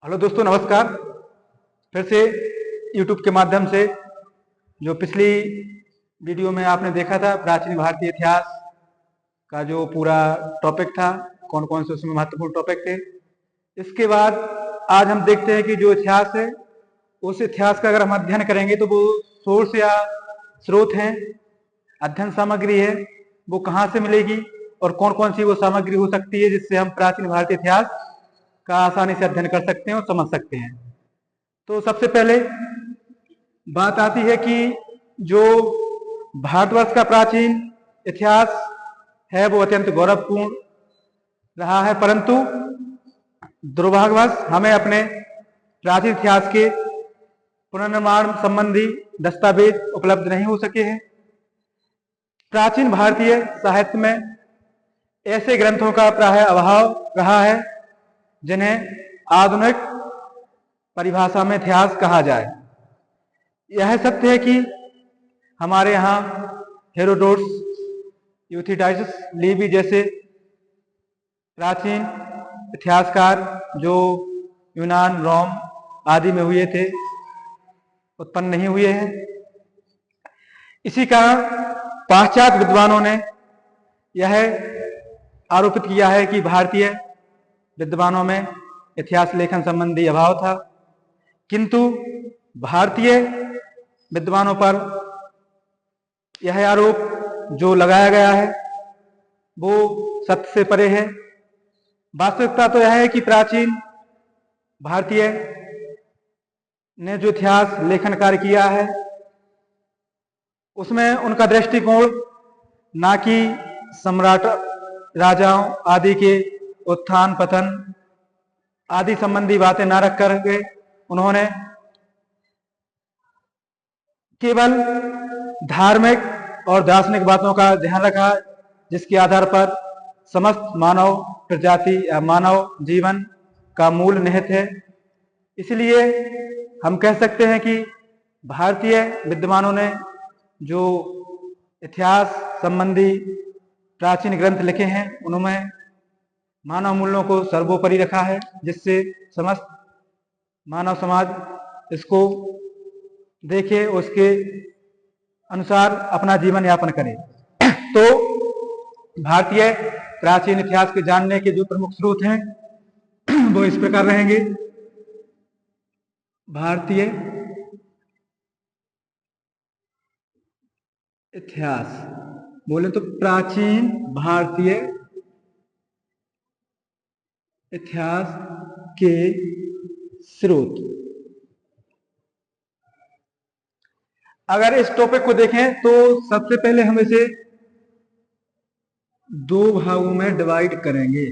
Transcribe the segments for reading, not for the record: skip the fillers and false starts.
Hello दोस्तों, नमस्कार। फिर से यूट्यूब के माध्यम से जो पिछली वीडियो में आपने देखा था प्राचीन भारतीय इतिहास का जो पूरा टॉपिक था, कौन कौन से उसमें महत्वपूर्ण टॉपिक थे। इसके बाद आज हम देखते हैं कि जो इतिहास है उस इतिहास का अगर हम अध्ययन करेंगे तो वो सोर्स या स्रोत हैं, अध्ययन सामग्री है, वो कहाँ से मिलेगी और कौन कौन सी वो सामग्री हो सकती है जिससे हम प्राचीन भारतीय इतिहास का आसानी से अध्ययन कर सकते हैं और समझ सकते हैं। तो सबसे पहले बात आती है कि जो भारतवर्ष का प्राचीन इतिहास है वो अत्यंत गौरवपूर्ण रहा है, परंतु दुर्भाग्यवश हमें अपने प्राचीन इतिहास के पुनर्निर्माण संबंधी दस्तावेज उपलब्ध नहीं हो सके हैं। प्राचीन भारतीय साहित्य में ऐसे ग्रंथों का प्रायः अभाव रहा है जिन्हें आधुनिक परिभाषा में इतिहास कहा जाए। यह सत्य है कि हमारे यहाँ हेरोडोटस, यूथिडाइडस, लिबी जैसे प्राचीन इतिहासकार जो यूनान, रोम आदि में हुए थे, उत्पन्न नहीं हुए हैं। इसी कारण पाश्चात्य विद्वानों ने यह आरोपित किया है कि भारतीय विद्वानों में इतिहास लेखन संबंधी अभाव था, किंतु भारतीय विद्वानों पर यह आरोप जो लगाया गया है वो सत्य से परे है। वास्तविकता तो यह है कि प्राचीन भारतीय ने जो इतिहास लेखन कार्य किया है उसमें उनका दृष्टिकोण ना कि सम्राट, राजाओं आदि के उत्थान पतन आदि संबंधी बातें ना रख करके उन्होंने केवल धार्मिक और दार्शनिक बातों का ध्यान रखा, जिसके आधार पर समस्त मानव प्रजाति या मानव जीवन का मूल निहित है। इसलिए हम कह सकते हैं कि भारतीय विद्वानों ने जो इतिहास संबंधी प्राचीन ग्रंथ लिखे हैं उनमें मानव मूल्यों को सर्वोपरि रखा है, जिससे समस्त मानव समाज इसको देखे, उसके अनुसार अपना जीवन यापन करे। तो भारतीय प्राचीन इतिहास के जानने के जो प्रमुख स्रोत हैं वो इस प्रकार रहेंगे। भारतीय इतिहास बोले तो प्राचीन भारतीय इतिहास के स्रोत। अगर इस टॉपिक को देखें तो सबसे पहले हम इसे दो भागों में डिवाइड करेंगे,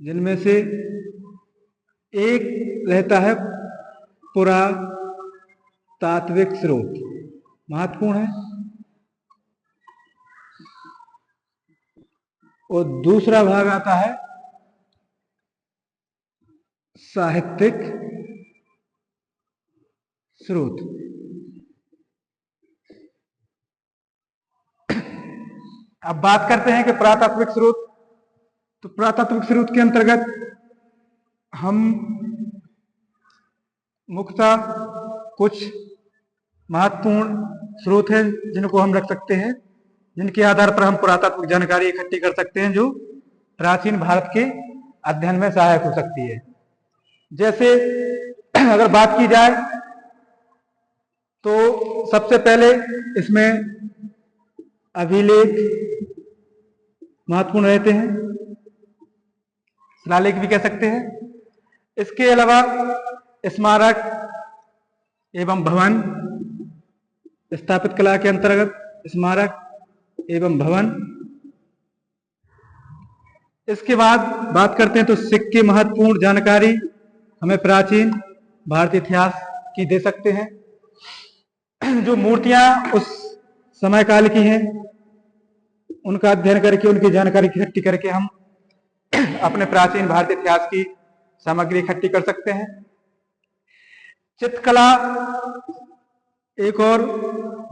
जिनमें से एक रहता है पुरातात्विक स्रोत, महत्वपूर्ण है, और दूसरा भाग आता है साहित्यिक स्रोत। अब बात करते हैं कि पुरातात्विक स्रोत। तो पुरातात्विक स्रोत के अंतर्गत हम मुख्यतः कुछ महत्वपूर्ण स्रोत हैं जिनको हम रख सकते हैं, जिनके आधार पर हम पुरातात्विक जानकारी इकट्ठी कर सकते हैं जो प्राचीन भारत के अध्ययन में सहायक हो सकती है। जैसे अगर बात की जाए तो सबसे पहले इसमें अभिलेख महत्वपूर्ण रहते हैं, शिलालेख भी कह सकते हैं। इसके अलावा स्मारक एवं भवन, स्थापित कला के अंतर्गत स्मारक एवं भवन। इसके बाद बात करते हैं तो सिक्के महत्वपूर्ण जानकारी हमें प्राचीन भारतीय इतिहास की दे सकते हैं। जो मूर्तियां उस समय काल की हैं उनका अध्ययन करके उनकी जानकारी इकट्ठी करके हम अपने प्राचीन भारतीय इतिहास की सामग्री इकट्ठी कर सकते हैं। चित्रकला एक और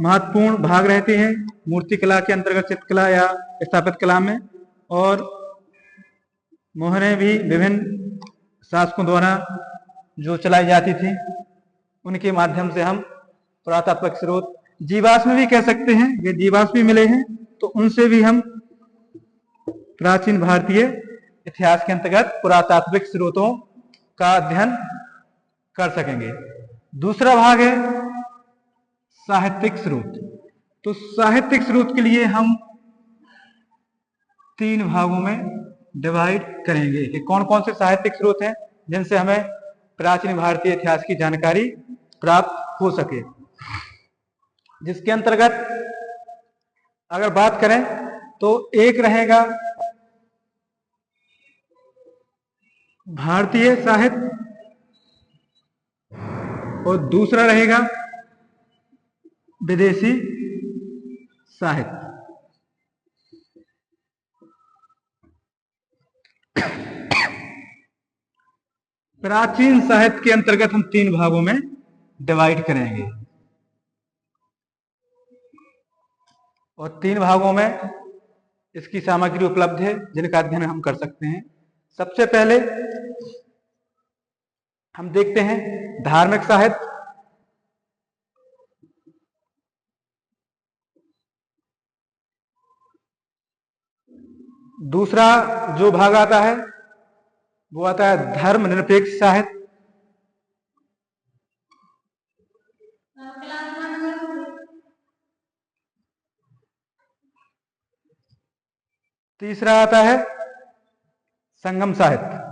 महत्वपूर्ण भाग रहते हैं मूर्ति कला के अंतर्गत, चित्रकला या स्थापित कला में, और मोहरे भी विभिन्न शासकों द्वारा जो चलाई जाती थी, उनके माध्यम से हम पुरातात्विक स्रोत, जीवाश्म भी कह सकते हैं, ये जीवाश्म भी मिले हैं, तो उनसे भी हम प्राचीन भारतीय इतिहास के अंतर्गत पुरातात्विक स्रोतों का अध्ययन कर सकेंगे। दूसरा भाग है साहित्यिक स्रोत। तो साहित्यिक स्रोत के लिए हम 3 भागों में डिवाइड करेंगे कि कौन कौन से साहित्यिक स्रोत हैं जिनसे हमें प्राचीन भारतीय इतिहास की जानकारी प्राप्त हो सके। जिसके अंतर्गत अगर बात करें तो एक रहेगा भारतीय साहित्य और दूसरा रहेगा विदेशी साहित्य। प्राचीन साहित्य के अंतर्गत हम 3 भागों में डिवाइड करेंगे और 3 भागों में इसकी सामग्री उपलब्ध है जिनका अध्ययन हम कर सकते हैं। सबसे पहले हम देखते हैं धार्मिक साहित्य, दूसरा जो भाग आता है वो आता है धर्मनिरपेक्ष साहित्य, तीसरा आता है संगम साहित्य।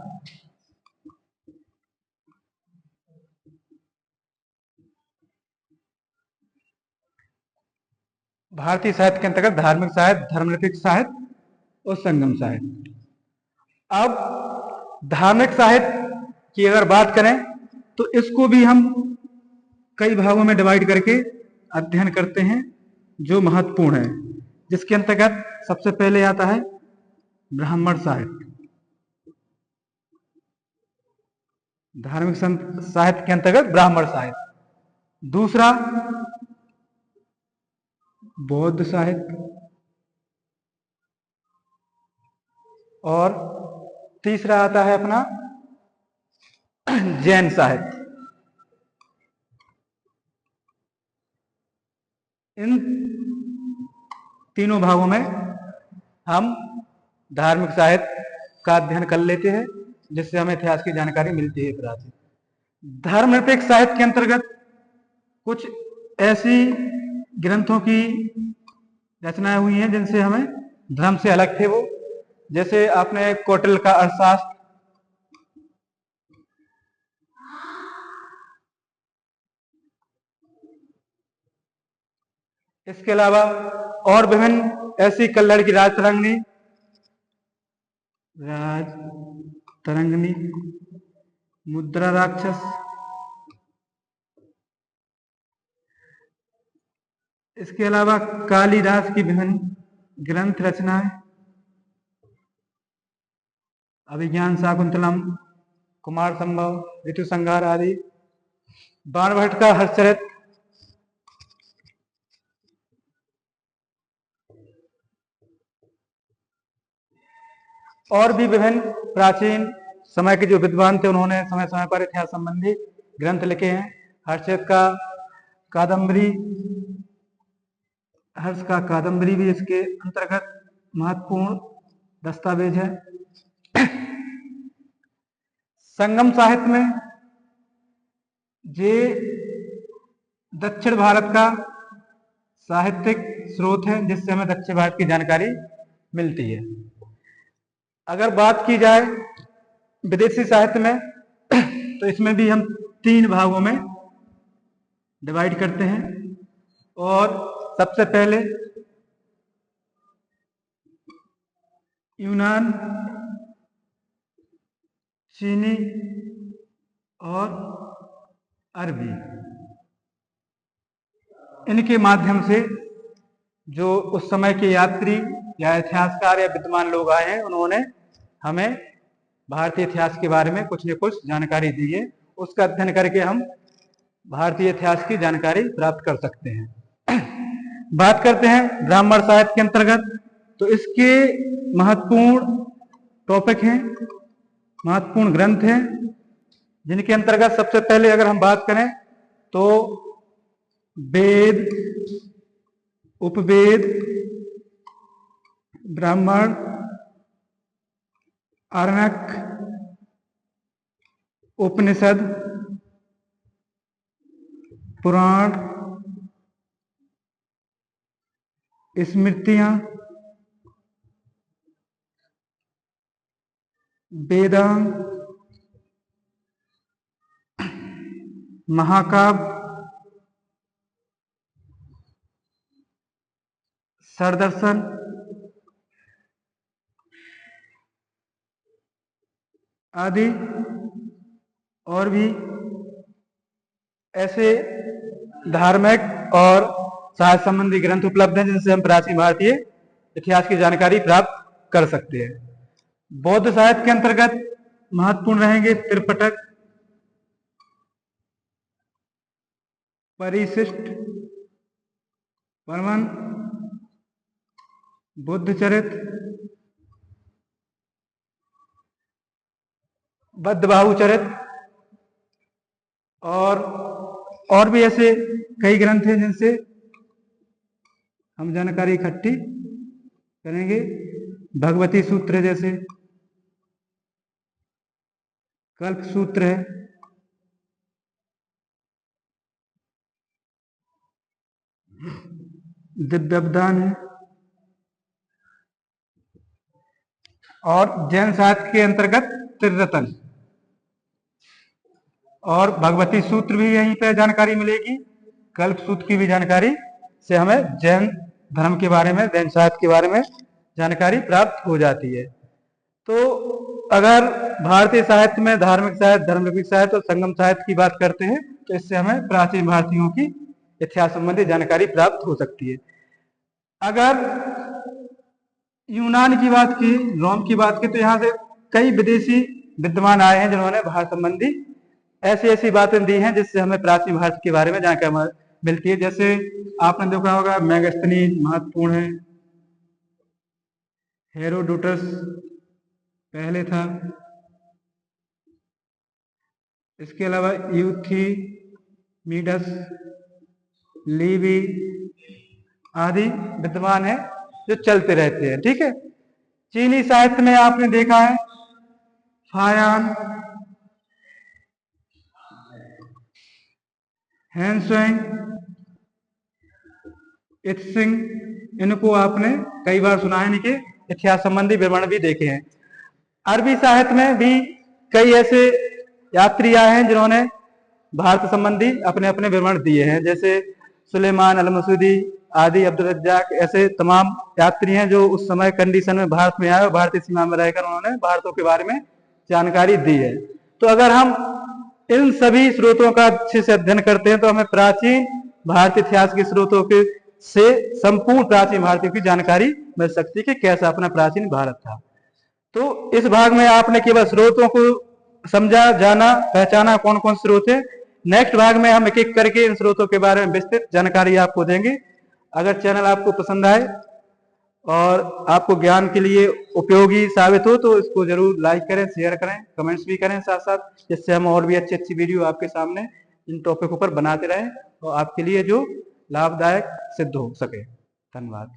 भारतीय साहित्य के अंतर्गत धार्मिक साहित्य, धर्मनिरपेक्ष साहित्य और संगम साहित्य। अब धार्मिक साहित्य की अगर बात करें तो इसको भी हम कई भागों में डिवाइड करके अध्ययन करते हैं जो महत्वपूर्ण है। जिसके अंतर्गत सबसे पहले आता है ब्राह्मण साहित्य। धार्मिक साहित्य के अंतर्गत ब्राह्मण साहित्य, दूसरा बौद्ध साहित्य और तीसरा आता है अपना जैन साहित्य। इन तीनों भागों में हम धार्मिक साहित्य का अध्ययन कर लेते हैं जिससे हमें इतिहास की जानकारी मिलती है प्राचीन। धर्मनिरपेक्ष साहित्य के अंतर्गत कुछ ऐसी ग्रंथों की रचनाएं हुई हैं जिनसे हमें धर्म से अलग थे वो, जैसे आपने कौटिल्य का अर्थशास्त्र, इसके अलावा और विभिन्न ऐसी कल्लड़ की राज तरंगिणी, मुद्रा राक्षस, इसके अलावा कालिदास की विभिन्न ग्रंथ रचनाएं, अभिज्ञान शाकुंतलम, कुमार संभव, ऋतु संहार आदि, बाणभट्ट का हर्षचरित, और भी विभिन्न प्राचीन समय के जो विद्वान थे उन्होंने समय समय पर इतिहास संबंधी ग्रंथ लिखे हैं। हर्षचरित का कादम्बरी, हर्ष का कादम्बरी भी इसके अंतर्गत महत्वपूर्ण दस्तावेज है। संगम साहित्य में ये दक्षिण भारत का साहित्यिक स्रोत है जिससे हमें दक्षिण भारत की जानकारी मिलती है। अगर बात की जाए विदेशी साहित्य में तो इसमें भी हम 3 भागों में डिवाइड करते हैं और सबसे पहले यूनान, चीनी और अरबी, इनके माध्यम से जो उस समय के यात्री या इतिहासकार या विद्वान लोग आए हैं उन्होंने हमें भारतीय इतिहास के बारे में कुछ न कुछ जानकारी दी है। उसका अध्ययन करके हम भारतीय इतिहास की जानकारी प्राप्त कर सकते हैं। बात करते हैं ब्राह्मण साहित्य के अंतर्गत, तो इसके महत्वपूर्ण टॉपिक हैं, महत्वपूर्ण ग्रंथ हैं जिनके अंतर्गत सबसे पहले अगर हम बात करें तो वेद, उपवेद, ब्राह्मण, आरण्यक, उपनिषद, पुराण, स्मृतियां, वेदांग, महाकाव्य, सरदर्शन, आदि और भी ऐसे धार्मिक और साहित्य संबंधी ग्रंथ उपलब्ध हैं जिनसे हम प्राचीन भारतीय इतिहास की जानकारी प्राप्त कर सकते हैं। बौद्ध साहित्य के अंतर्गत महत्वपूर्ण रहेंगे त्रिपिटक, परिशिष्ट, परमन, बुद्धचरित, बद्धबाहुचरित और भी ऐसे कई ग्रंथ हैं जिनसे हम जानकारी इकट्ठी करेंगे। भगवती सूत्र जैसे कल्प सूत्र है, दिव्यावदान है, और जैन साहित्य के अंतर्गत त्रिरत्न और भगवती सूत्र भी यहीं पे जानकारी मिलेगी। कल्प सूत्र की भी जानकारी से हमें जैन धर्म के बारे में, जैन साहित्य के बारे में जानकारी प्राप्त हो जाती है। तो अगर भारतीय साहित्य में धार्मिक साहित्य, धर्मनिरपेक्ष साहित्य और संगम साहित्य की बात करते हैं तो इससे हमें प्राचीन भारतीयों की इतिहास संबंधी जानकारी प्राप्त हो सकती है। अगर यूनान की बात की, रोम की बात की, तो यहाँ से कई विदेशी विद्वान आए हैं जिन्होंने भारत संबंधी ऐसी ऐसी बातें दी हैं जिससे हमें प्राचीन भारत के बारे में जानकारी मिलती है। जैसे आपने देखा होगा मेगास्थनीज महत्वपूर्ण है, हेरोडोटस पहले था, इसके अलावा यूथीमिडस, लीवी आदि विद्वान है जो चलते रहते हैं। ठीक है। चीनी साहित्य में आपने देखा है फायान, हैंसुएंग, इत्सिंग, इनको आपने कई बार सुना है, इनके इतिहास संबंधी विवरण भी देखे हैं। अरबी साहित्य में भी कई ऐसे यात्री आए हैं जिन्होंने भारत संबंधी अपने अपने विवरण दिए हैं, जैसे सुलेमान अल मसूदी आदि, अब्दुल रज्जाक, ऐसे तमाम यात्री हैं जो उस समय कंडीशन में भारत में आए और भारतीय सीमा में रहकर उन्होंने भारतों के बारे में जानकारी दी है। तो अगर हम इन सभी स्रोतों का अच्छे से अध्ययन करते हैं तो हमें प्राचीन भारतीय इतिहास के स्रोतों के से संपूर्ण प्राचीन भारतीयों की जानकारी मिल सकती है कि कैसा अपना प्राचीन भारत था। तो इस भाग में आपने केवल स्रोतों को समझा, जाना, पहचाना कौन कौन स्रोत है। नेक्स्ट भाग में हम एक एक करके इन स्रोतों के बारे में विस्तृत जानकारी आपको देंगे। अगर चैनल आपको पसंद आए और आपको ज्ञान के लिए उपयोगी साबित हो तो इसको जरूर लाइक करें, शेयर करें, कमेंट्स भी करें साथ साथ, जिससे हम और भी अच्छी अच्छी वीडियो आपके सामने इन टॉपिक पर बनाते रहें और आपके लिए जो लाभदायक सिद्ध हो सके। धन्यवाद।